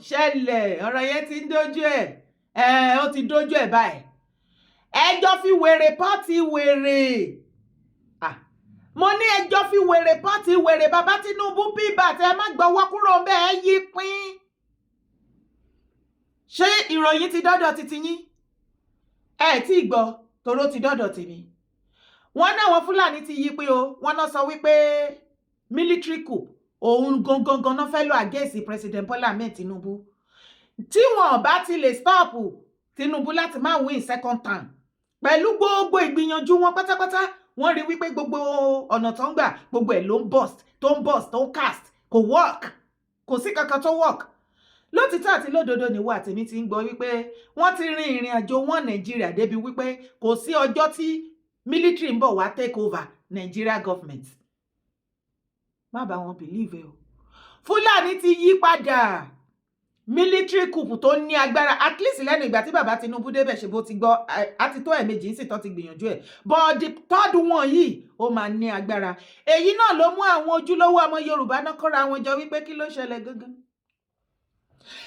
ṣẹlẹ̀ ọ̀rọ̀ yẹn ti ń dojú ẹ̀ ó ti dojú ẹ̀ báyìí ẹjọ́ fi wèrè pọ́ọ̀tì wèrè mo ní ẹjọ́ fi wèrè pọ́ọ̀tì wèrè bàbá Tinubu bíbà tẹ má gbọ́wọ́ kúrò bẹ́ẹ̀ yí pín ṣé ìròyìn ti dọ́dọ̀ titi yín tí gbọ́ toró ti dọ́dọ̀ tèmi wọ́n náà wọn Fúlàní ti yí pín o wọ́n náà sọ wípé military coup òun gangan náà fẹ́ lọ against President Bola Ahmed Tinubu tí wọn bá ti lè stop Tinubu láti má win second term pẹ̀lú gbogbo ìgbìyànjú wọn pátápátá wọ́n rí wípé gbogbo ọ̀nà tó ń gbà gbogbo ẹ̀ ló ń burst tó ń cast kò work kò sí kankan tó work lótìtọ́ àti lódodo níwọ àtèmi ti ń gbọ́ wípé wọ́n ti rin ìrìn àjò wọn Nàìjíríà débi wípé kò sí ọjọ́ tí military ń bọ̀ wá take over Nigeria government má bá wọn believe o Fúlàní ti yí padà military coup tó ní agbára at least lẹ́nu ìgbà tí bàbá Tinubu débẹ̀ ṣe bó ti gbọ́ àti tó ẹ̀mejì ń sì tán ti gbìyànjú ẹ̀ but the third one yìí ó máa ní agbára èyí náà ló mú àwọn ojúlówó ọmọ Yorùbá náà kọ́ra wọn jọ wípé kí ló ṣẹlẹ̀ gangan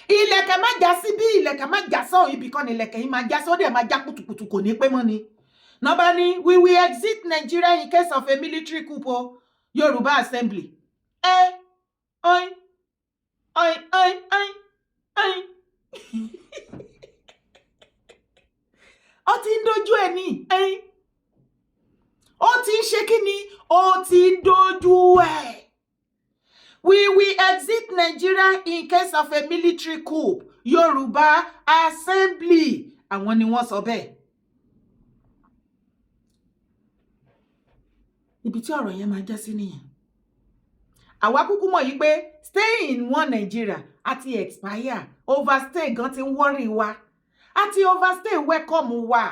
ilẹ̀kẹ̀ má já sí bí ilẹ̀kẹ̀ má já sọ ibì kan ilẹ̀kẹ̀ yìí máa já sọ́dẹ̀ máa já kùtùkùtù kò ní pé mọ́ ni nọ́bà ni we will exit Nigeria in case of a military coup o Yoruba assembly oi ó ti ń dojú ẹ̀ ní ó ti ń ṣe kí ni ó ti ń dojú ẹ̀ we will exit Nigeria in case of a military coup Yoruba assembly àwọn ni wọ́n sọ bẹ́ẹ̀ ibi tí ọ̀rọ̀ yẹn máa já sí nìyẹn àwa kúkú mọ̀ yìí pé stay in one Nigeria àti expire overstay gan ti ń worry wa àti overstay welcome wa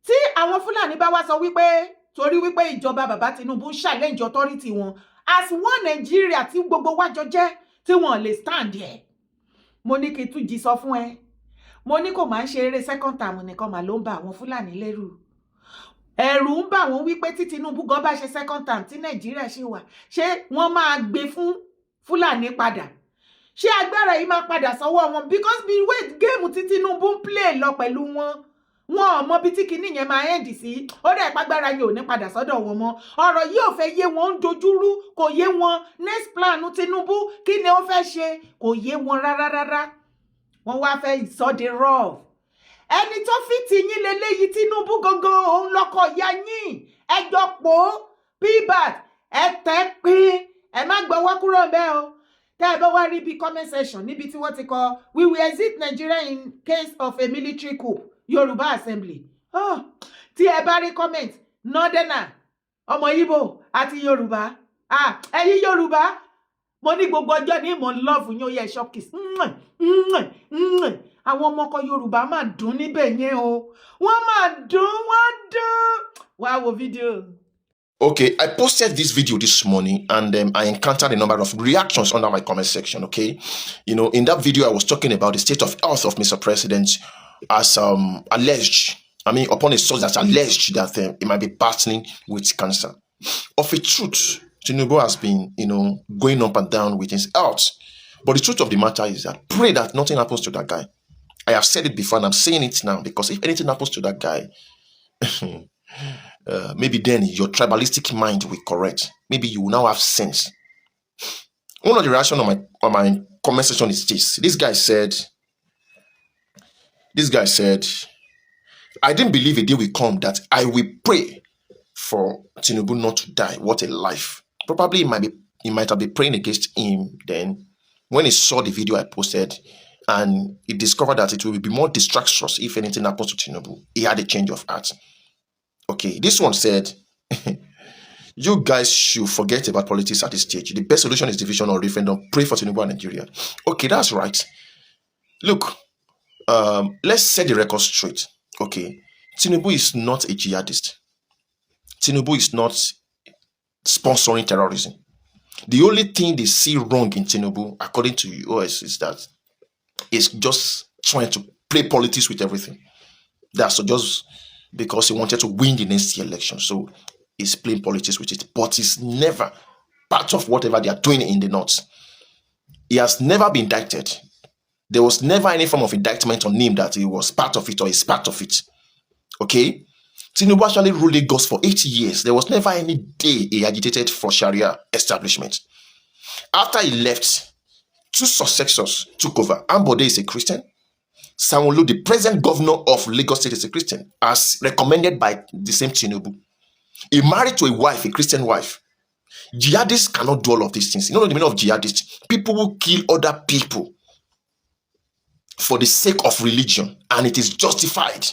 tí àwọn Fúlàní bá wá sọ wípé torí wípé ìjọba bàbá Tinubu challenge authority wọn as one Nigeria tí gbogbo wa jọ jẹ́ tí wọ́n lè stand ẹ̀ mo ní kí n tún jí sọ fún ẹ mo ní kò máa ń ṣe eré second term nìkan mà ló ń ba àwọn Fúlàní lẹ́rù ẹ̀rù ń bà wọ́n wípé tí Tinubu gan bá ṣe second term tí Nàìjíríà ṣe wà ṣé wọ́n máa gbé fún Fúlàní padà ṣé agbára yìí máa padà sọ́wọ́ wọn because bí wait game tí Tinubu ń play lọ pẹ̀lú wọn ò mọ bí tí kinní yẹn máa end sí ó dẹ̀ pàgbára yìí ò ní padà sọ́dọ̀ wọn mọ́ ọ̀rọ̀ yìí ò fẹ́ yé wọn ń dojúrú kò yé wọn next plan Tinubu kí ni ó fẹ́ ṣe kò yé wọn rárá wọ́n wá fẹ́ sọ di rough ẹni tó fi ti yín leléyìí Tinubu gangan òun lọkọ ya yín ẹjọ pò pbat ẹtẹ pín ẹ má gbọ́wọ́ kúrò bẹ́ẹ̀ o tẹ́ ẹ bá wá rí bí comment section níbi tí wọ́n ti kọ we will exit Nigeria in case of a military coup Yoruba assembly tí ẹ bá rí comment northerner ọmọ Igbo àti Yorùbá ẹ̀yin Yorùbá mo ní gbogbo ọjọ́ ní mo love yín ó yẹ shop kiss àwọn ọmọkọ Yorùbá máa dùn níbẹ̀ yẹn o wọ́n máa dùn wá wo fídíò. Okay, I posted this video this morning and I encountered a number of reactions under my comment section, okay? You know, in that video, I was talking about the state of health of Mr. President as alleged, upon a source that's alleged that he might be battling with cancer. Of a truth, Tinubu has been, going up and down with his health. But the truth of the matter is that pray that nothing happens to that guy. I have said it before and I'm saying it now because if anything happens to that guy, maybe then your tribalistic mind will correct. Maybe you will now have sense. One of the reactions on my comment section is this. This guy said, I didn't believe a day will come that I will pray for Tinubu not to die. What a life. Probably he might have been praying against him then when he saw the video I posted and he discovered that it will be more disastrous if anything happens to Tinubu. He had a change of heart. Okay, this one said, you guys should forget about politics at this stage. The best solution is division or referendum. Pray for Tinubu and Nigeria. Okay, that's right. Look, let's set the record straight. Okay, Tinubu is not a jihadist. Tinubu is not sponsoring terrorism. The only thing they see wrong in Tinubu, according to US, is that he's just trying to play politics with everything. That's just because he wanted to win the next election. So he's playing politics with it. But he's never part of whatever they are doing in the north. He has never been indicted. There was never any form of indictment on him that he was part of it or is part of it. Okay? Tinubu actually ruled Lagos for 8 years. There was never any day he agitated for Sharia establishment. After he left, 2 successors took over. Ambode is a Christian. Sanwo-Olu, the present governor of Lagos State, is a Christian, as recommended by the same Tinubu. He married to a wife, a Christian wife. Jihadists cannot do all of these things. You know the meaning of jihadists? People who kill other people for the sake of religion, and it is justified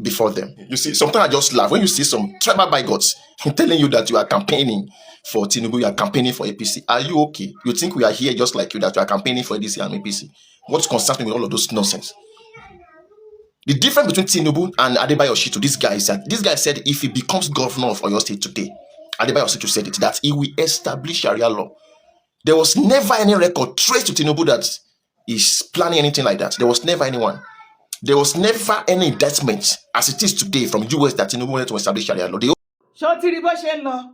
before them. You see, sometimes I just laugh when you see some tribal bigots telling you that you are campaigning for Tinubu, you are campaigning for APC. Are you okay? You think we are here just like you, that you are campaigning for ADC and APC? What concerns me with all of those nonsense? The difference between Tinubu and Adebayo Shitu, this guy, is that this guy said if he becomes governor of Oyo State today, Adebayo Shitu said it, that he will establish Sharia law. There was never any record traced to Tinubu that is planning anything like that. There was never anyone. There was never any indictment as it is today from US that Tinubu wanted to establish Sharia law. Ṣó ti rí bó ṣe ń lọ?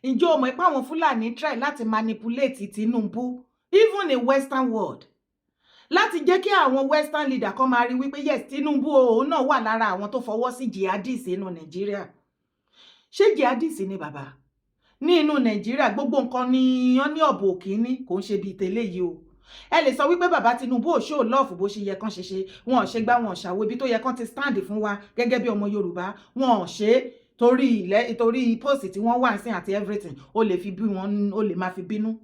Ǹjẹ́ o mọ̀ pé àwọn Fúlàní try láti manipulate Tinubu, even in Western world, láti jẹ́ kí àwọn Western leader kan máa rí wípé yes, Tinubu òun náà wà lára àwọn tó fọwọ́ sí jihadist nínú Nàìjíríà. Ṣé jihadist ni bàbá? Ní inú Nàìjíríà gbogbo nǹkan ni wọ́n ní ọ̀bọ̀ òkíní, kò ń ṣe bíi tẹ́lẹ̀ yìí o. Ẹ lè sọ wípé bàbá Tinubu ò show love bó ṣe yẹ kán ṣe, wọn ò ṣe gbá wọn ò ṣàwo ibi tó yẹ kán ti stand fún wa gẹ́gẹ́ bí ọmọ Yorùbá, wọn ò ṣe torí post tí wọ́n wà sí àti everything, ó lè fi bí wọn, ó lè máa fi bínú.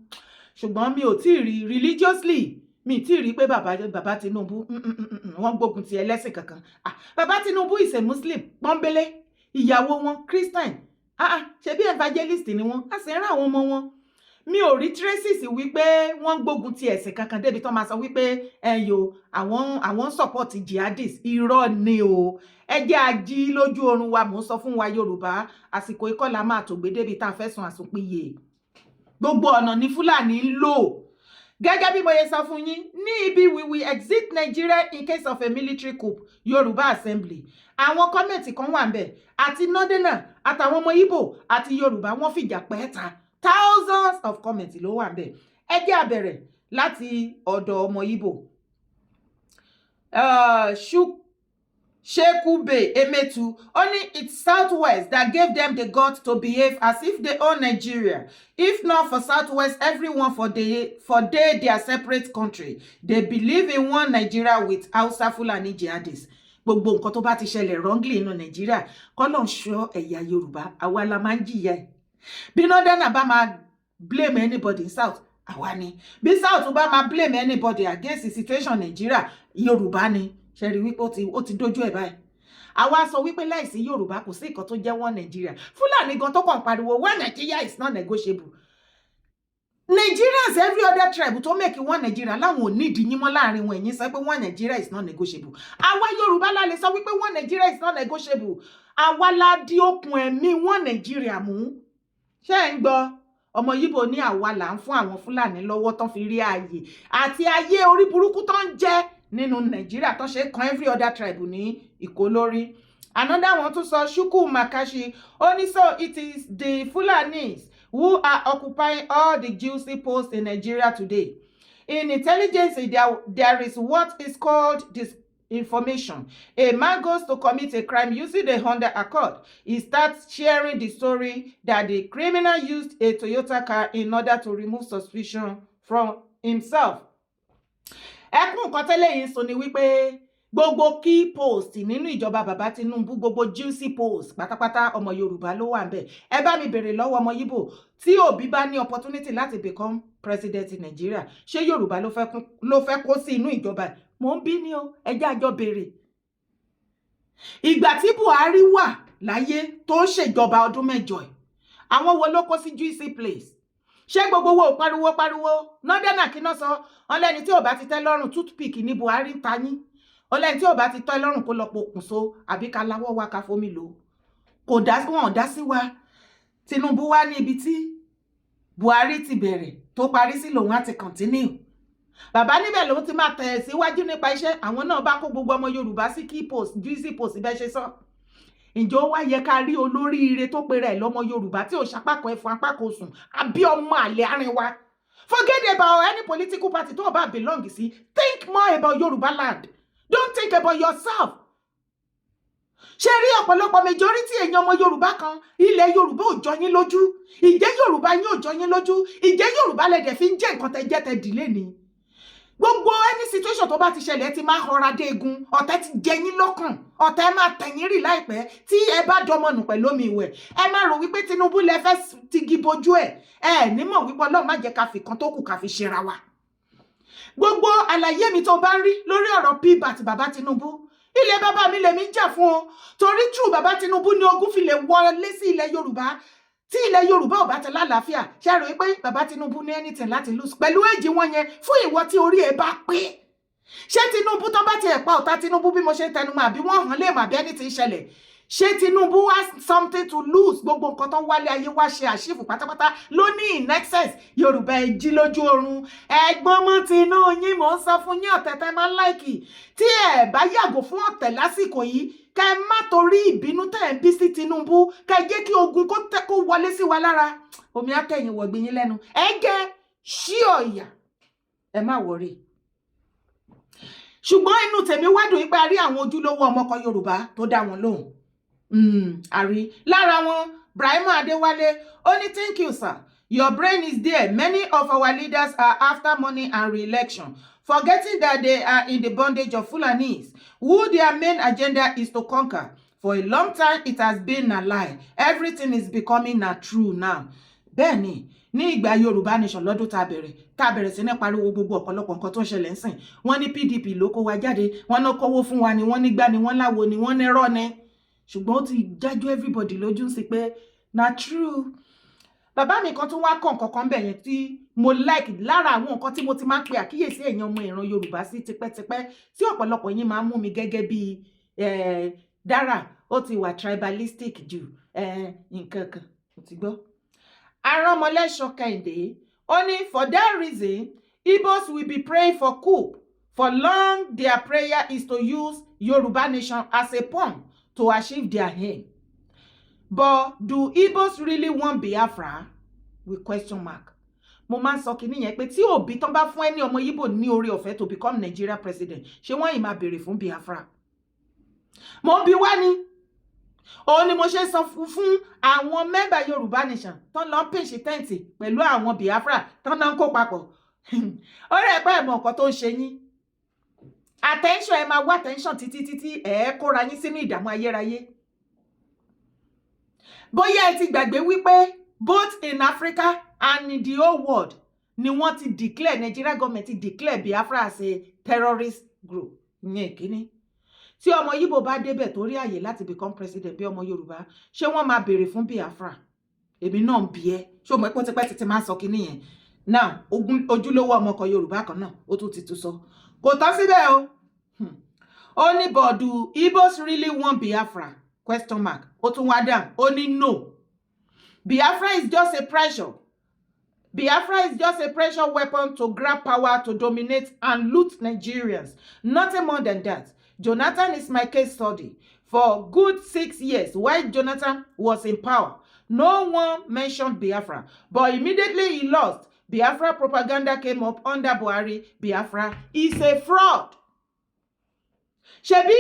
Ṣùgbọ́n mi ò tí ì rí religiously, mi tí ì rí pé bàbá Tinubu wọ́n gbógun ti ẹlẹ́sìn kankan. Bàbá Tinubu is a Muslim pọ́nbélé, ìyàwó wọn Christian, ṣe bí evangelist ni wọ́n, a sì ń rán àwọn ọmọ wọn. Mi ò rí traces wípé wọ́n gbógun ti ẹ̀sìn kankan débi tó máa sọ wípé ẹ̀yò àwọn support jihadist. Irọ́ ni o. Ẹ jẹ́ ají lójú oorun wa, mò ń sọ fún wa Yorùbá, àsìkò ikọ́ la máa tògbé débi tá a fẹ́ sun àsùnpìyè. Gbogbo ọ̀nà ni Fúlàní ń lò. Gẹ́gẹ́ bí mo yẹ sọ fún yín, ní ibi we will exit Nigeria in case of a military coup, Yoruba Assembly. Àwọn kọ́mẹ̀ntì kan wà ńbẹ̀, àti Northerner, àtàwọn ọmọ Igbo, àti Yorùbá, wọ́n fìjà pẹ́ẹ́ta. Thousands of comments ló wà ńbẹ̀. Ẹ jẹ́ a bẹ̀rẹ̀ láti ọ̀dọ̀ ọmọ Igbo. Shekube Emetu, only it's Southwest that gave them the guts to behave as if they own Nigeria. If not for Southwest, everyone for their separate country. They believe in one Nigeria with Hausa Fulani jihadists. Gbogbo nǹkan tó bá ti ṣẹlẹ̀ wrongly nínú Nigeria, kọ́lọ̀ ń ṣọ́ ẹ̀yà Yorùbá, àwa la máa ń jìyà ẹ̀. Bí Northern bá máa blame anybody in South, àwa ni. Bí South bá máa blame anybody against the situation Nigeria, Yorùbá ni. Ṣé rí wípé ó ti dójú ẹ̀ báyìí. Àwa sọ wípé láìsí Yorùbá kò sí nǹkan tó jẹ́ one Nigeria. Fúlàní gan tó kàn pariwo one Nigeria is not negotiable. Nigerians, every other tribe tó make one Nigeria, láwọn ò nídìí yín mọ́ láàrin wọn, ẹ̀yin sọ pé one Nigeria is not negotiable. Àwa Yorùbá la lè sọ wípé one Nigeria is not negotiable. Àwa la di okùn ẹ̀mí one Nigeria mú. Ṣé ń gbọ́? Ọmọ Yíbo ní àwa là ń fún àwọn Fúlàní lọ́wọ́ tán fi rí ààyè àti ayé orí burúkú tó ń jẹ́ nínú Nigeria tó ṣe kan every other tribe ní ìkólórí. Another one to sọ Shukwu Makashi, only so it is the Fulanis who are occupying all the juicy posts in Nigeria today. In intelligence, there is what is called disinformation. A man goes to commit a crime using the Honda Accord. He starts sharing the story that the criminal used a Toyota car in order to remove suspicion from himself. Ẹkún nǹkan tẹ́lẹ̀ yìí sọ ni wípé gbogbo key post nínú ìjọba bàbá Tinubu, gbogbo juicy post pátápátá ọmọ Yorùbá ló wà ńbẹ̀. Ẹ bá mi bèrè lọ́wọ́ ọmọ Yíbò, tí Obi bá ní opportunity láti become president in Nigeria, ṣé Yorùbá ló fẹ́ kó sí inú ìjọba? Mo ń bí ní o, ẹ jẹ́ àjọ bèrè. Ìgbà tí Buhari wà láyé tó ń ṣèjọba ọdún mẹ́jọ ẹ̀, àwọn wo ló kó sí juicy place? Ṣé gbogbo wo pariwo Northern kí náà sọ ọlẹ́ni tí ò bá ti tẹ́ lọ́rùn toothpick ní Buhari ń ta yín, ọlẹ́ni tí ò bá ti tẹ́ lọ́rùn kó lọ pokùnso àbí ká láwọ́ wa ká fomi lò. Kò dá wọn dá sí wa. Tinubu wá ní ibi tí Buhari ti bẹ̀rẹ̀ tó parí sí lòun á ti continue. Bàbá níbẹ̀ lòun ti máa tẹ̀ síwájú nípa iṣẹ́, àwọn náà bá kó gbogbo ọmọ Yorùbá sí key post juicy post bẹ́ẹ̀ ṣe sọ. ǹjẹ́ ó wá yẹ ká rí olóríire tó pera ẹ̀ lọ́mọ Yorùbá tí ò ṣapákan ẹ̀fọn apákan sùn àbí ọmọ àlè àárín wa? Forget about any political party tó o bá belong sí. Think more about Yoruba land. Don't think about yourself. Ṣé rí ọ̀pọ̀lọpọ̀ majority èèyàn ọmọ Yorùbá kan ilẹ̀ Yorùbá ò jọ yín lójú? Ìjẹ́ Yorùbá yín ò jọ yín lójú? Ìjẹ́ Yorùbá lẹ̀dẹ̀ fi ń jẹ́ nǹkan tẹ́ jẹ́ tẹ́ dìlé ni? Gbogbo any situation tó bá ti ṣẹlẹ̀ ti máa họra dé egun, ọ̀tẹ̀ ti jẹ yín lọ́kàn, ọ̀tẹ̀ máa tẹ̀yìn rì láìpẹ́ tí ẹ bá dọmọnù pẹ̀lú omi ìwẹ̀. Ẹ máa rò wípé Tinubu lẹ fẹ́ tigi bojú ẹ̀. Ẹ nímọ̀ wípé Ọlọ́run má jẹ́ ká fi kan tó kù ká fi ṣera wa. Gbogbo àlàyé mi tó bá rí lórí ọ̀rọ̀ pbat bàbá Tinubu, ilẹ̀ bàbá mi lèmi jà fún o. Torí true bàbá Tinubu ni ogun fi lè wọlé sí ilẹ̀ Yorùbá. Tí ilẹ̀ Yorùbá ò bá ti lálàáfíà, ṣé rò wípé bàbá Tinubu ní anything láti lose pẹ̀lú èjì wọn yẹn fún ìwọ tí orí ẹ bá pé. Ṣé Tinubu tó bá ti ẹ̀ pa ọ̀tá Tinubu bí mo ṣe tẹnumọ́ àbí wọ́n hàn lè mà bí ẹni tí ń ṣẹlẹ̀? Ṣé Tinubu has something to lose? Gbogbo nǹkan tó ń wálé ayé wá ṣe àṣìfù pátápátá ló ní in excess. Yorùbá ẹ jí lójú oorun. Ẹ̀gbọ́n mọ́ tinú yín mò ń sọ fún yín ọ̀tẹ̀tẹ̀ máa ń láìkì. Tí ẹ bá yàgò fún ọ̀tẹ̀ lásìkò yìí, kẹ má torí ìbínú tẹ̀ ń bí sí Tinubu, kẹ jẹ́ kí ogun kó wọlé sí wa lára. Omi akẹ́yìn wọ̀gbìn yín lẹ́nu. Ẹ gẹ́ ṣí ọ̀yà. Ẹ má wọrí. Ṣùgbọ́n inú tèmi wádùn wípé a rí àwọn ojúlówó ọmọkọ Yorùbá tó dá wọn lóhùn. Àrí lára wọn Brahima Adéwálé ó ní thank you sir, your brain is there. Many of our leaders are after money and re-election, forgetting that they are in the bondage of Fulanis, who their main agenda is to conquer. For a long time it has been a lie. Everything is becoming a true now. Bẹ́ẹ̀ni ní ìgbà Yorùbá nation lọ́dún tá bẹ̀rẹ̀ sí ní pariwo gbogbo ọ̀pọ̀lọpọ̀ nǹkan tó ń ṣẹlẹ̀ ńsìn. Wọ́n ní PDP ló kó wa jáde, wọ́n ná kówó fún wa ni, wọ́n nígbà ni, wọ́n láwo ni, wọ́n nírọ́ ni. Ṣùgbọ́n ó ti jájú everybody lójú sí pé na true. Bàbá mi kan tún wá kàn kankan bẹ̀ yẹn tí mo like lára àwọn nǹkan tí mo ti máa ń pe àkíyèsí èèyàn ọmọ ìran Yorùbá sí tipẹ́tipẹ́ tí ọ̀pọ̀lọpọ̀ yín máa ń mú mi gẹ́gẹ́ bí dára ó ti wà tribalistic jù nǹkan kan mo ti gbọ́. Aránmọlẹ́ṣọ Kẹ́hìndé ó ní for that reason Igbos will be praying for coup. For long their prayer is to use Yoruba nation as a pawn to achieve their aim. But do Igbos really want Biafra? With question mark. Mo máa ń sọ kìíní yẹn pé tí òbí tán bá fún ẹni ọmọ Igbo ní oore ọ̀fẹ́ to become Nigeria president, ṣé wọ́n yìí máa béèrè fún Biafra? Mo bi wá ní. Òun ni mo ṣe sọ fún àwọn mẹ́bà Yorùbá nation tán lọ pèsè tẹ́ǹtì pẹ̀lú àwọn Biafra tán náà ń kó papọ̀. Ó rẹ̀ pé ẹ̀mọ̀ nǹkan tó ń ṣe yín. Attention ẹ máa wá attention títí kóra yín sínú ìdààmú ayérayé. Bóyá ẹ ti gbàgbé wípé both in Africa and in the whole world ni wọ́n ti declare, Nigeria government ti declare Biafra as a terrorist group. Ìyẹn ìkíní. Tí ọmọ Igbo bá débẹ̀ torí àyè láti become president bí ọmọ Yorùbá, ṣé wọ́n máa béèrè fún Biafra? Èmi náà ń bi ẹ́. Ṣé o mọ̀ pé tipẹ́ títí máa sọ kíní yẹn? Now, ojúlówó ọmọkọ Yorùbá kan náà, ó tún ti tún sọ. Kò tán síbẹ̀ o. Ó ní but do Igbos really want Biafra? Question mark. Ó tún wá dáhùn. Ó ní no. Biafra is just a pressure. Biafra is just a pressure weapon to grab power, to dominate and loot Nigerians. Nothing more than that. Jonathan is my case study. For good 6 years, while Jonathan was in power, no one mentioned Biafra. But immediately he lost, Biafra propaganda came up under Buhari. Biafra is a fraud. Ṣebí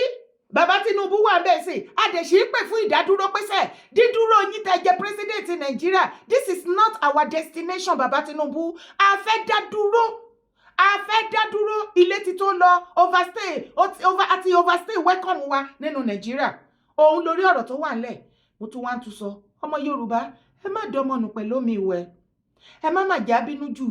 Bàbá Tinubu wà bẹ́ẹ̀ sí, àdẹ̀ṣe pè fún ìdádúró pẹ́sẹ̀, dídúró yín tẹ́ jẹ́ president in Nigeria. This is not our destination, Bàbá Tinubu. A fẹ́ dá dúró, ilé tí tó lọ, overstay welcome wa nínú Nigeria. Òun lórí ọ̀rọ̀ tó wà ńlẹ̀, mo tún wá ń tún sọ, ọmọ Yorùbá, ẹ má dọmọnù pẹ̀lú omi ìwẹ̀. Ẹ má jà bínú jù.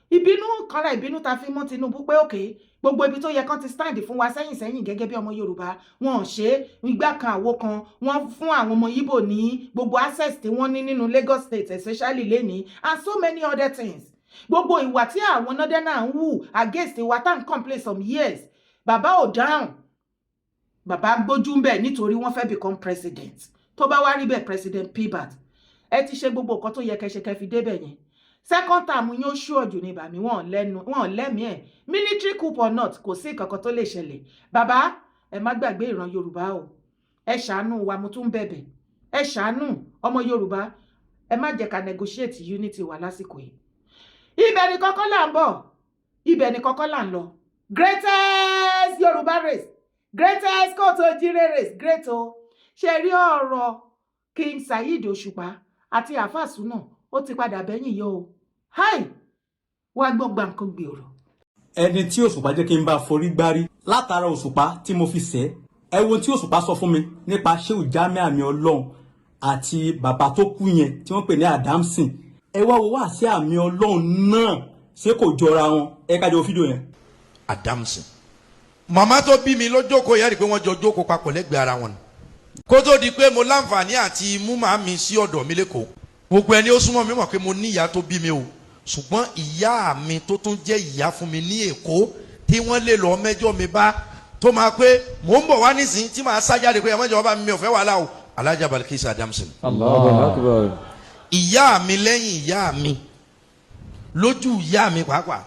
Ìbínú kanra ìbínú ta fi mọ́ Tinubu pé òkè gbogbo ibi tó yẹ kán ti stand fún wa sẹ́yìn gẹ́gẹ́ bí ọmọ Yorùbá wọn ò ṣe ìgbà kan àwo kan wọ́n fún àwọn ọmọ Igbo ní gbogbo access tí wọ́n ní nínú Lagos State especially lẹ́ni and so many other things. Gbogbo ìwà tí àwọn northerners ń hù against wa tá ń complain some years bàbá ò dáhùn. Bàbá gbójú ń bẹ̀ nítorí wọ́n fẹ́ become president. Tó bá wá rí bẹ́ẹ̀ president pbat ẹ ti ṣe gbogbo nǹkan tó yẹ kẹ́ fi débẹ̀ yẹn. Second term yóò ṣú ọ̀jù ní bàmí wọ́n lẹ́mí ẹ̀ military coup or not kò sí kankan tó lè ṣẹlẹ̀. Bàbá ẹ má gbàgbé ìran Yorùbá o. ẹ ṣàánú wa, mo tún bẹ̀bẹ̀, ẹ ṣàánú ọmọ Yorùbá, ẹ má jẹ́ ká negotiate unity wa lásìkò yìí. Ibẹ̀ ni kọ́kọ́ là ń bọ̀, ibẹ̀ ni kọ́kọ́ là ń lọ. Greatest Yorùbá race, greatest kóòtù ojire race, great o. Ṣe rí ọ̀rọ̀ King Saheed Òṣùpá àti àfàsù náà ó ti padà bẹ́yìn yọ o. Hi, wá gbọ́ gbàǹkan gbèrò. Ẹni tí Òṣùpá jẹ́ kí n bá forí gbárí látara Òṣùpá tí mo fi ṣẹ̀, ẹ wo tí Òṣùpá sọ fún mi nípa Shehu Jamiu Amin Olorun àti bàbá tó kú yẹn tí wọ́n pè ní Adamson. Ẹ wá wo wá sí Amin Olorun náà, ṣé kò jọra wọn? Ẹ ká jọ fídíò yẹn. Adamson, màmá tó bí mi ló jókòó yẹn rí pé wọ́n jọ jókòó papọ̀ lẹ́gbẹ̀ẹ́ ara wọn. Kó tó di pé mo láǹfààní àti mú màmí sí ọ̀dọ̀ mi lẹ́kọ̀ọ́, gbogbo ẹni ó súnmọ́ mi mọ̀ pé mo ní ìyá tó bí mi o, ṣùgbọ́n ìyá mi tó tún jẹ́ ìyá fún mi ní Èkó tí wọ́n lè lọ mẹ́jọ mi bá tó máa pé mò ń bọ̀ wá nísìnyí tí màá sájáde pé ẹ̀mọ́jọ́ bá mi ò fẹ́ wàhálà o, Alhaja Balkis Adamson. Allahu Akbar. Ìyá mi lẹ́yìn ìyá mi lójú ìyá mi pàápàá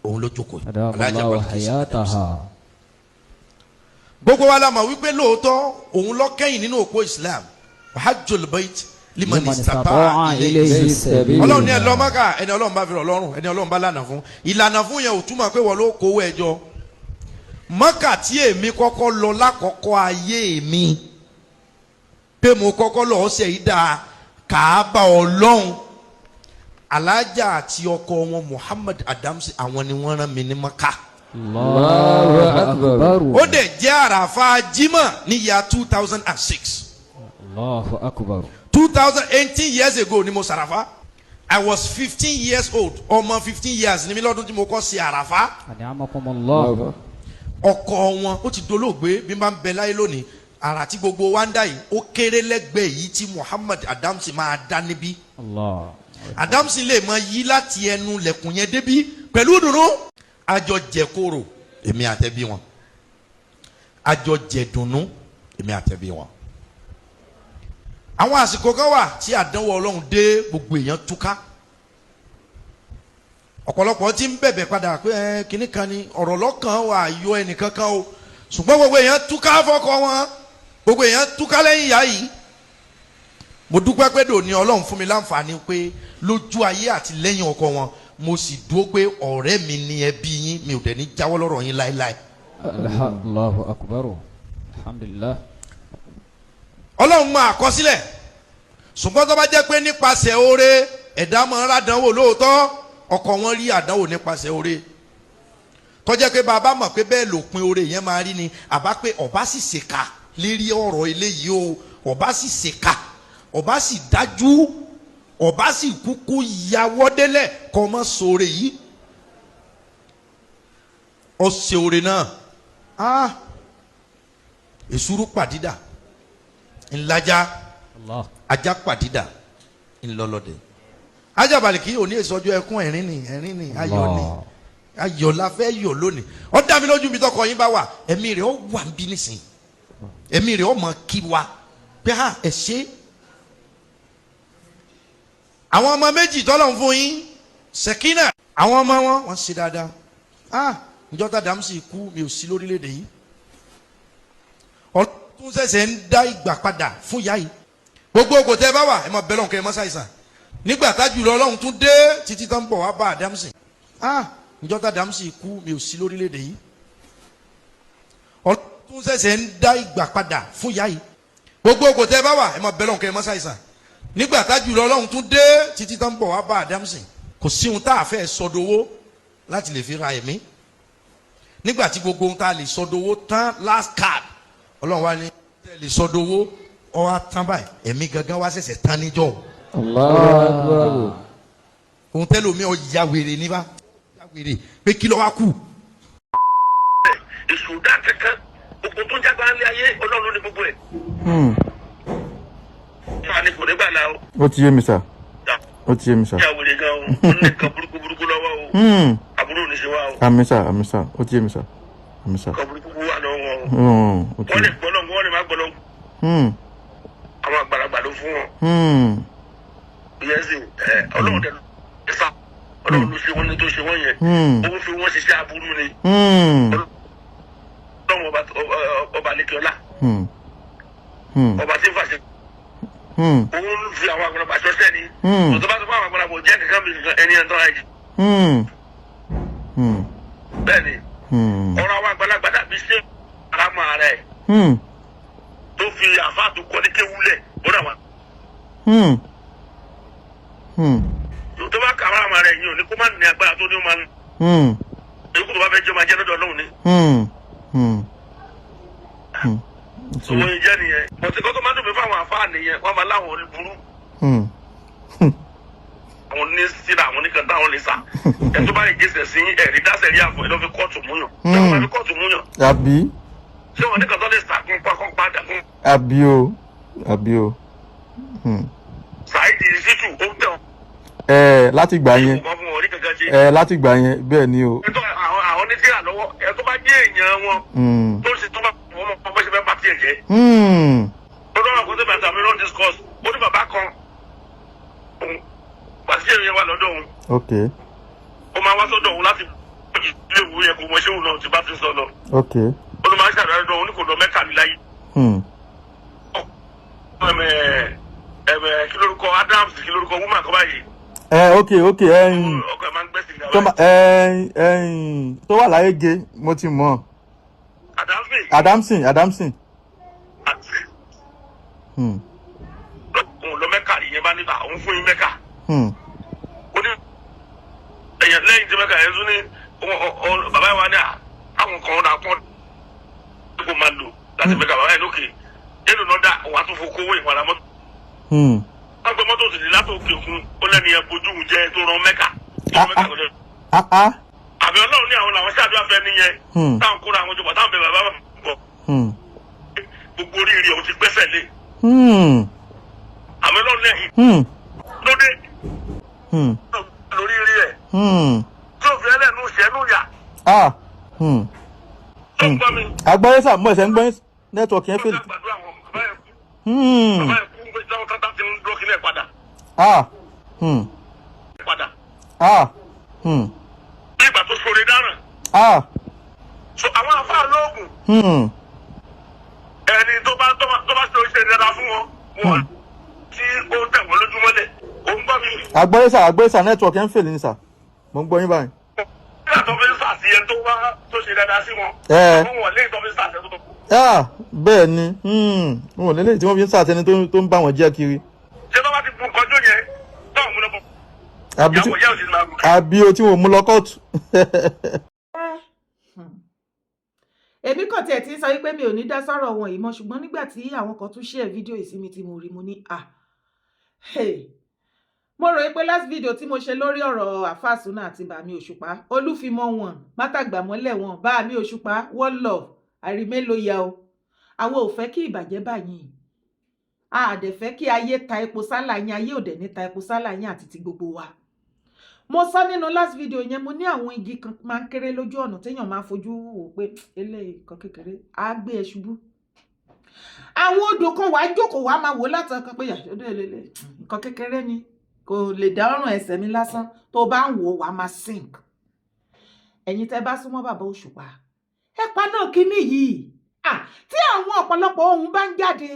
òun ló jókòó Alhaja Balkis Adamson. Gbogbo wa la mọ̀ wípé lóòótọ́ òun ló kẹ́yìn nínú òpó Islam, hajjul bait liman istata'a ilayhi sabila. Ọlọ́run ní ẹ lọ Mákà, ẹni Ọlọ́run bá fi rọ̀ lọ́rùn, ẹni Ọlọ́run bá lànà fún. Ìlànà fún yẹn ò túmọ̀ pé wọ́n ló kówó ẹjọ́. Mákà tí èmi kọ́kọ́ lọ lákọ̀ọ́kọ́ ayé mi pé mo kọ́kọ́ lọ ṣe ìdá Kaaba Ọlọ́run, Alhaja àti ọkọ wọn Muhammad Adamson àwọn ni wọ́n rán mi ní Mákà. Allahu Akbar. Ó dẹ̀ jẹ́ àràfà Jímọ̀ ní year 2006. Allahu Akbar. 2018 years ago ni mo ṣàràfà. I was 15 years old. Ọmọ 15 years ni mi lọ́dún tí mo kọ́ sí àràfà. An'amakumullah. Ọkọ wọn ó ti dolóògbé bí n bá ń bẹ láyé lónìí. Àrà tí gbogbo wa ń dá yìí ó kéré lẹ́gbẹ̀ẹ́ yìí tí Muhammad Adamson máa dá níbí. Allah. Adamson lè máa yí láti ẹnu lẹ̀kùn yẹn débí pẹ̀lú dùnú. Àjọ jẹ kóró èmi àtẹ̀bí wọn. Àjọ jẹ dùnú èmi àtẹ̀bí wọn. Àwọn àsìkò kan wà tí àdánwò Ọlọ́run dé gbogbo èèyàn túká. Ọ̀pọ̀lọpọ̀ tí ń bẹ̀bẹ̀ padà pé kínní kan ni ọ̀rọ̀ lọ́kàn wà yọ ẹnìkan kan o. Ṣùgbọ́n gbogbo èèyàn túká fọ́kọ wọn. Gbogbo èèyàn túká lẹ́yìn ìyá yìí. Mo dúpẹ́ pé dòní Ọlọ́run fún mi láǹfààní pé lójú ayé àti lẹ́yìn ọkọ wọn mo sì dúró pé ọ̀rẹ́ mi ni ẹbí yín, mi ò dẹ̀ ní jáwọ́ lọ́rọ̀ yín láéláé. Allahu Akbar. Alhamdulillah. Ọlọ́run máa kọ sílẹ̀, ṣùgbọ́n tó bá jẹ́ pé nípasẹ̀ oore ẹ̀dá máa ń rádánwò lóòótọ́, ọkọ wọn rí àdánwò nípasẹ̀ oore. Tó jẹ́ pé bàbá mọ̀ pé bẹ́ẹ̀ lòpin oore yẹn máa rí ni, àbá pé ọba sì ṣèkà lérí ọ̀rọ̀ eléyìí o, ọba sì ṣèkà, ọba sì dájú, ọba sì kúkú yàwọ́ délẹ̀ kọ́ mọ́ sóore yìí. Ọ̀sẹ̀ oore náà, èsúrú pàdídà ńlájà, ajá pàdídà ńlọlọdẹ. Ajá Baliki òní èsọjọ ẹkún ẹ̀rín ni ayọ̀ ni ayọ̀ la fẹ́ yọ̀ lónìí. Ó dá mi lójú bí tọkọ yín bá wà ẹ̀mí rẹ̀ ó wà ń bí nísìnyí, ẹ̀mí rẹ̀ ó mọ̀ kí wa pé ẹ ṣe. Àwọn ọmọ méjì tọ́lọ̀ ń fún yín Sekina, àwọn ọmọ wọn wọ́n ṣe dáadáa. Ǹjọ́ tá Adamson kú mi ò sí lórílẹ̀‐èdè yìí. Ọlọ́run ṣẹ̀ṣẹ̀ ń dá ìgbà padà fún ìyá yìí. Gbogbo ògò tẹ́ bá wà ẹ máa bẹ Ọlọ́run kẹ́ ẹ má ṣàìsàn. Nígbà tájú lọ Ọlọ́run tún dé títí tán bọ̀ wá bá Adamson. Ǹjọ́ tá Adamson kú mi ò sí lórílẹ̀‐èdè yìí. Ọlọ́run ṣẹ̀ṣẹ̀ ń dá ìgbà padà fún ìyá yìí. Gbogbo ògò tẹ́ bá wà ẹ máa bẹ Ọlọ́run kẹ́ ẹ má ṣàìsàn. Nígbà tájú lọ Ọlọ́run tún dé títí tán bọ̀ wá bá Adamson. Kò sí ohun tá a fẹ́ sọdowó láti lè fi ra ẹ̀mí. Nígbà tí gbogbo ohun tá a lè sọdowó tán last card Ọlọ́run wá ní tẹ́ lè sọdowó ọwọ́ tán báyìí ẹ̀mí gangan wá ṣẹ̀ṣẹ̀ tán níjọ́. Allahu Akbar. Ohun tẹ́lẹ̀ omi ọ̀ya wèrè níbà ya wèrè pé kí ló wá kù. Èṣù dá kankan gbogbo tó ń jágbá ńlẹ̀ ayé Ọlọ́run ní gbogbo ẹ̀. Fáà ní kò ní gbà náà o. Ó ti yé mi sà. Ó ti yé mi sà. Ìyá wèrè gan o, ó ní nǹkan burúkú lọ́wọ́ o. Àbúrò ní ṣe wá o. Àmín sà, ó ti yé mi sà. Àmín sà. Nǹkan burúkú wà lọ́wọ́ wọn o. Wọ́n lè gbọ́ lọ́wọ́, wọ́n lè má gbọ́ lọ́wọ́. Àwọn àgbàlagbà ló fún wọn. Yẹ́sì Ọlọ́run dẹ̀ ló fà. Ọlọ́run ló ṣe wọ́n ní tó ṣe wọ́n yẹn. Òun fi wọ́n ṣiṣẹ́ aburú ni. Ọlọ́run ọba lékè ọlá. ọba tí ń fàṣẹ òun fi àwọn àgbàlagbà ṣọṣẹ́ ni ọ̀tọ́ bá tó fún àwọn àgbàlagbà jẹ́ kankan mi nìkan ẹni ẹ̀ńtọ́ ayé bẹ́ẹ̀ ni ọ̀rọ̀ àwọn àgbàlagbà dàbí ṣé àrámọ̀ ara ẹ̀ tó fi àfáàtú kọ́ ní kéwúlẹ̀ bọ́dà wa tó bá kàwé àmà rẹ̀ yìí ò ní kó má ní agbára tó ní ó máa ń èyí kò tó bá fẹ́ jẹ́ máa jẹ́ lọ́dọ̀ Ọlọ́run ni. owó ìjẹ́ nìyẹn ọ̀sẹ̀ kọ́kọ́ máa ń dùn mí fáwọn àfáà nìyẹn wọ́n máa láwọn olùburú àwọn ní síra àwọn oníkan táwọn lè sà ẹ̀ tó bá lè gèsè sí ẹ̀rí dáṣẹ̀ rí àfọ̀ ẹ̀ lọ́ fi kóòtù múyàn ẹ̀ lọ́ fi kóòtù múyàn. àbí. ṣé wọn oníkan tó lè sàkún pákọ́ padà fún. àbí o àbí o. Saheed Shittu ó tẹ̀ ọ́. láti gbà yẹn láti gbà yẹn bẹ́ẹ̀ ni o. àwọn oníṣẹ́ra lọ́wọ́ ẹ tó bá jẹ́ èèyàn wọn tó ṣe tó bá wọ́n mọ̀ bó ṣe fẹ́ bá tiẹ̀ jẹ́. ó lọ́wọ́ kó tó bẹ̀rẹ̀ tàbí long discourse ó ní bàbá kan pàṣẹ yẹn wà lọ́dọ̀ òun. ok. ó máa wá sọ́dọ̀ òun láti bọ́jú ilé ìwé yẹn kó mọ ṣé òun náà ti bá ti sọ lọ. ok. ó ló máa ń ṣàdúrà lọ́dọ̀ òun ní kò lọ Mẹ́kà ní láyé. kí lórúkọ Adams kí lórúkọ woman kan báyìí. ok tó wà láyé ge mo ti mọ̀. Adamson. òun lọ Mẹ́kà ìyẹn bá níta òun fún yín Mẹ́kà. ó ní ẹ̀yàn lẹ́yìn tí Mẹ́kà yẹn tún ní bàbá wa ní àwọn kan náà pọ́n kó máa lò láti Mẹ́kà bàbá yẹn lókè yẹn lò náà wà á tún fún kówó ìwà lámọ́tò. wọ́n gbé mọ́tò sì ní látòkè òkun ó lẹ́nu yẹn bójú mu jẹ́ tó rán Mẹ́kà. àbí Ọlọ́run ní àwọn làwọn ṣáàdúrà fẹ́ nìyẹn táwọn kóra àwọn jọba táwọn bẹ bàbá bọ̀ gbogbo oríire òun ti gbẹ́sẹ̀ lé àmì Ọlọ́run lẹ́yìn lóde lórí rí ẹ̀ tí òfin ẹlẹ́nu ṣẹ́nu yà tó ń gbọ́ mi. agbáyé sà mọ̀ ẹ̀sẹ̀ ń gbọ́ nẹ́tíwọ̀kì yẹn fèlè. bàbá ẹ̀ kú ń gbé táwọn tata ti ń dúró kílẹ̀ padà. ní ìgbà tó sọ̀rọ̀ dáràn. so àwọn afáà lóògùn ẹni tó bá ṣe oṣù dáadáa fún wọn tí ó tẹ̀ wọ́n lójúmọ́lẹ̀ ó ń gbọ́ mi. agbáyé sà nẹ́tíwọ̀kì yẹn fèlè ní sà mo ń gbọ́ yín báyìí. nígbà tó fi ń sàṣeyẹ tó ṣe dáadáa sí wọn àwọn wọn lè tó fi ń sàṣẹ tó. bẹ́ẹ̀ ni wọn ò lélẹ́yìí tí wọ́n fi ń sàṣẹni tó ń bá wọn jẹ́ kiri. ṣé tó bá ti fún kọjú yẹn táwọn múlò bọ̀. àbí o tí wọn mú lọ kóòtù. èmi kàn tiẹ̀ ti sọ wípé mi ò ní dá sọ̀rọ̀ wọn yìí mọ́ ṣùgbọ́n nígbà tí àwọn kan tún share fídíò ìsinmi tí mo rí mo ní mo rò pé last video tí mo ṣe lórí ọ̀rọ̀ àfàsúnà àti bàmí òṣùpá olúfimọ́ wọn mátàgbàmọ́lẹ̀ wọn bàmí òṣùpá one love àrímélòyà o àwọn ò fẹ́ kí ìbàjẹ́ báyìí a dẹ̀ fẹ́ kí ayé ta epo sálà yín ayé ò dẹ̀ ní ta epo sálà yín àti ti gbogbo wa mo sọ nínú last video yẹn mo ní àwọn igi kan máa ń kéré lójú ọ̀nà téèyàn máa fojú wò pé eléyìí kan kékeré á gbé ẹ ṣubú àwọn odò kan wàá jókòó wàá máa wò látọkàn pé yàtọ̀ lélẹ̀ nǹkan kékeré ni kò lè dá ọ̀rùn ẹsẹ̀ mi lásán tó bá ń wò wàá máa sink ẹ̀yin tẹ́ bá súnmọ́ bàbá òṣùpá ẹ pa náà kíní yìí tí àwọn ọ̀pọ̀lọpọ̀ ohun bá ń jáde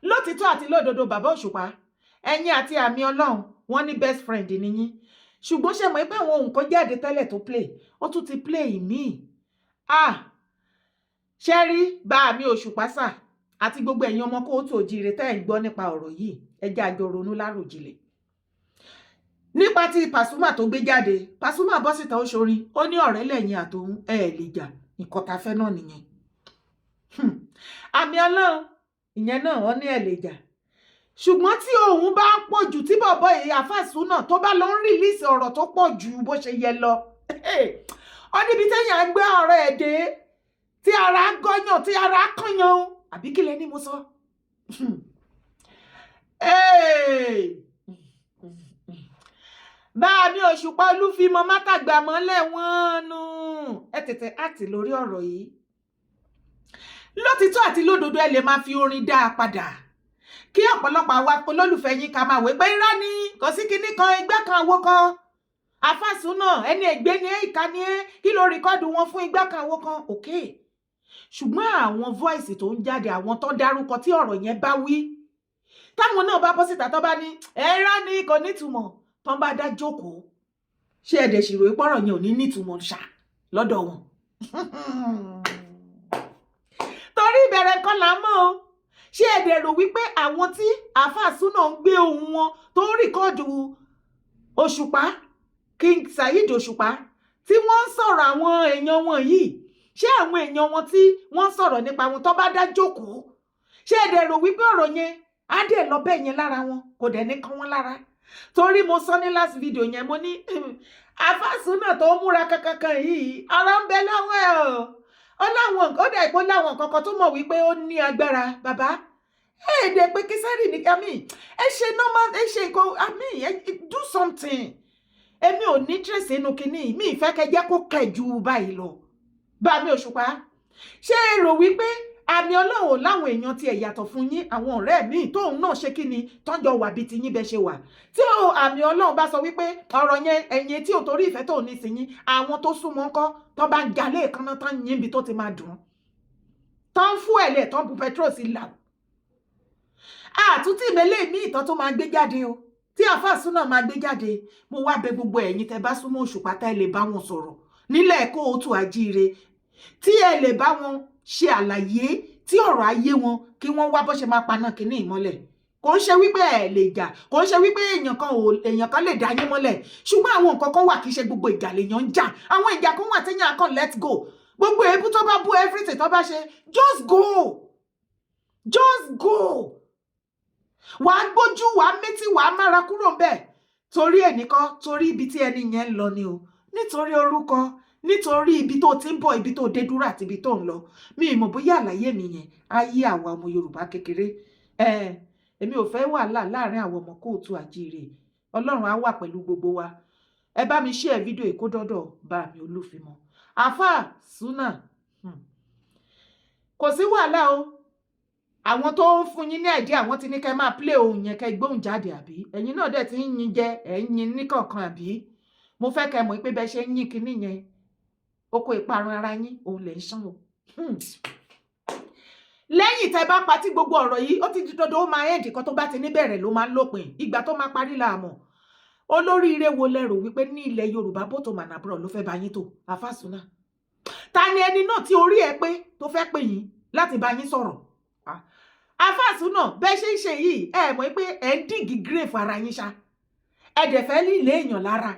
lótìtọ́ àti lódodo bàbá òṣùpá ẹ̀yin àti àmì Ọlọ́run wọ́n ní best friend nìyí ṣùgbọ́n ṣe mọ̀ pé àwọn ohun kan jáde tẹ́lẹ̀ tó play ó tún ti play ìmíì ṣe rí bá àmì òṣùpá sà àti gbogbo ẹ̀yin ọmọ kóòtù òjìrè tẹ́ ẹ̀ ń gbọ́ nípa ọ̀rọ̀ yìí ẹ jẹ́ àjọ ronú láròjinlẹ̀ nípa ti Pasuma tó gbé jáde Pasuma bọ́ síta ó ṣorin ó ní ọ̀rẹ́ lẹ́yìn àtòun lè jà nǹkan ta fẹ́ náà nìyẹn àmì Ọlọ́run ìyẹn náà wọ́n ní lè jà ṣùgbọ́n tí òun bá ń pọ̀ jù tí bọ̀bọ̀ èyí àfàsúnà tó bá lọ ń rìlíìsì ọ̀rọ̀ tó pọ̀ jù bó ṣe yẹ lọ ọ níbi téèyàn gbé ọ̀rọ̀ ẹ̀ dé tí ara gọ́yàn tí ara kànyàn àbí kí lẹ ní mo sọ bá mi òṣùpá olúfimọ mátàgbà mọ́lẹ̀ wọn nù ẹ tètè àti lórí ọ̀rọ̀ yìí lótìtọ́ àti lódodo ẹ lè máa fi orin dá a padà kí ọ̀pọ̀lọpọ̀ àwa olólùfẹ́ yín ká máa wé pé irọ́ ni kò sí kinní kan ẹgbẹ́ kan àwo kan àfàsúnà ẹni ẹgbẹ́ ni ìka ni kí ló rìkọ́dù wọn fún igbá kan àwo kan òkè ṣùgbọ́n àwọn voice tó ń jáde àwọn tó dárúkọ tí ọ̀rọ̀ yẹn bá wí táwọn náà bá bọ́ síta tó bá ní ẹ̀rá ni kò nítumọ̀ tó bá dá jókòó ṣé ẹ̀dẹ̀ ṣìrò ìpọ́rọ̀ yẹn ò ní nítumọ̀ ṣá lọ́dọ̀ wọn. torí ìbẹ̀rẹ̀ kan là ń mọ̀ o ṣé ẹ̀dẹ̀ rò wípé àwọn tí àáfàá Súnà ń gbé ohùn wọn tó ń rìkọ́ọ̀dù Òṣùpá King Saheed Òṣùpá tí wọ́n ń sọ̀rọ̀ àwọn èèyàn wọn yìí ṣé àwọn èèyàn wọn tí wọ́n ń sọ̀rọ̀ nípa wọn tó bá dá jókòó ṣé ẹ̀dẹ̀ rò wípé ọ̀rọ̀ yẹn á dẹ̀ lọ bẹ́ẹ̀ yẹn lára wọn kò dẹ̀ ní kán wọn lára torí mo sọ ní last video yẹn mo ní àáfàá Súnà tó múra kankan yìí ọ̀rọ̀ ń bẹ lọ́wọ́ ẹ̀ ó láwọn ó dẹ̀ pé láwọn kankan tó mọ̀ wípé ó ní agbára bàbá èdè pé kí sẹ́rì ní àmì ẹ ṣe normal ẹ ṣe nǹkan àmì ẹ do something èmi ò ní trace inú kinní mi ìfẹ́ kẹjẹ́ kó kẹ̀ ju báyìí lọ bá mi Òṣùpá ṣé ẹ rò wípé àmì Ọlọ́run láwọn èèyàn tí ẹ yàtọ̀ fún yín àwọn ọ̀rẹ́ mi tóun náà ṣe kí ni tọ́jọ́ wà bí ti yín bẹ́ ṣe wà tí àmì Ọlọ́run bá sọ wípé ọ̀rọ̀ yẹn ẹ̀yin tí ò torí ìfẹ́ tóun ní sí yín àwọn tó súnmọ́ ńkọ́ tó bá ń jalè kanná tán yín bí tó ti máa dùn tán fún ẹ̀lẹ́ tán bu petrol sí là àtúntì ìmẹ́lẹ́ mi ìtàn tó máa gbé jáde o tí àáfàá Súnà máa gbé jáde mo wá bẹ̀ gbogbo ẹ̀yin tẹ́ bá súnmọ́ Òṣùpá tá ẹ lè bá wọn sọ̀rọ̀ nílẹ̀ kóòtù àjíire tí ẹ lè bá wọn ṣe àlàyé tí ọ̀rọ̀ ayé wọn kí wọ́n wá bó ṣe máa paná kínní ìmọ́lẹ̀ kò ń ṣe wípé ẹ lè jà kò ń ṣe wípé èèyàn kan lè dá yín mọ́lẹ̀ ṣùgbọ́n àwọn nǹkan kan wà kì í ṣe gbogbo ìjà lèèyàn ń jà àwọn ìjà kan wà téèyàn kan let go gbogbo èébú tó bá bú everything tó bá ṣe just go wà á gbójú wà á métí wà á mára kúrò ńbẹ̀ torí ẹnìkan torí ibi tí ẹni yẹn ń lọ ni o nítorí orúkọ nítorí ibi tó ti ń bọ̀ ibi tó dé dúró àti ibi tó ń lọ mi ì mọ̀ bóyá àlàyé mi yẹn á yé àwa ọmọ Yorùbá kékeré èmi ò fẹ́ wàhálà láàrin àwọn ọmọ kóòtù àjíire Ọlọ́run á wà pẹ̀lú gbogbo wa ẹ bá mi share fídíò ìkódọ́dọ̀ bá mi Olúfimọ àáfàá Súnà kò sí wàhálà o àwọn tó ń fún yín ní àìdí àwọn tí ní kẹ́ máa play ohun yẹn kẹ́ gbóhùn jáde àbí ẹ̀yin náà dẹ̀ ti ń yin jẹ ẹ̀yin níkọ̀ọ̀kan àbí mo fẹ́ kẹ́ mọ̀ pé bẹ́ẹ̀ ṣe ń yín kinní yẹn oko ìparun ara yín òun lè ń ṣán o lẹ́yìn tẹ́ bá patí gbogbo ọ̀rọ̀ yìí ó ti di dandan ó máa ẹ̀dì kan tó bá ti ní bẹ̀rẹ̀ ló máa ń lópin ìgbà tó máa parí láàmọ̀ olóríire wo lẹ rò wípé ní ilẹ̀ Yorùbá bótò mànàbúrọ̀ ló fẹ́ bá yín tó àáfàá Súnà ta ni ẹni náà tí orí ẹ pé tó fẹ́ pè yín láti bá yín sọ̀rọ̀ àáfàá Súnà bẹ́ẹ̀ ṣe ń ṣe yìí ẹ mọ̀ pé ẹ ń dìgì grave ara yín ṣá ẹ dẹ̀ fẹ́ lílé èèyàn lára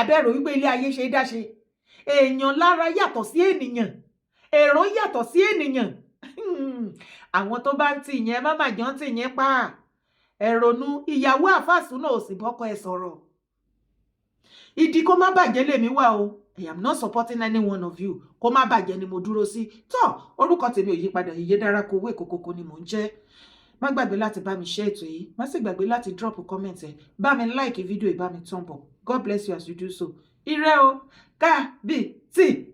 abẹ́rò wípé ilé ayé ṣe é dáṣe èèyàn lára yàtọ̀ sí ènìyàn èrò yàtọ̀ sí ènìyàn àwọn tó bá ń tì yẹn má má jọ ń tì yẹn pa ẹ̀rọ̀nù ìyàwó àáfàá Súnà ò sì bọ́kọ ẹ̀ sọ̀rọ̀ ìdí kó má bàjẹ́ lèmi wà o I am not supporting any one of you kó má bàjẹ́ ni mo dúró sí tó orúkọ tèmi ò yí padà Ìyèdára Kowó Èkókókó ni mò ń jẹ́ má gbàgbé láti bá mi share ètò yìí má sì gbàgbé láti drop comment ẹ bá mi like fídíò yìí bá mi thumb up God bless you as you do so ire o kábíyèsí.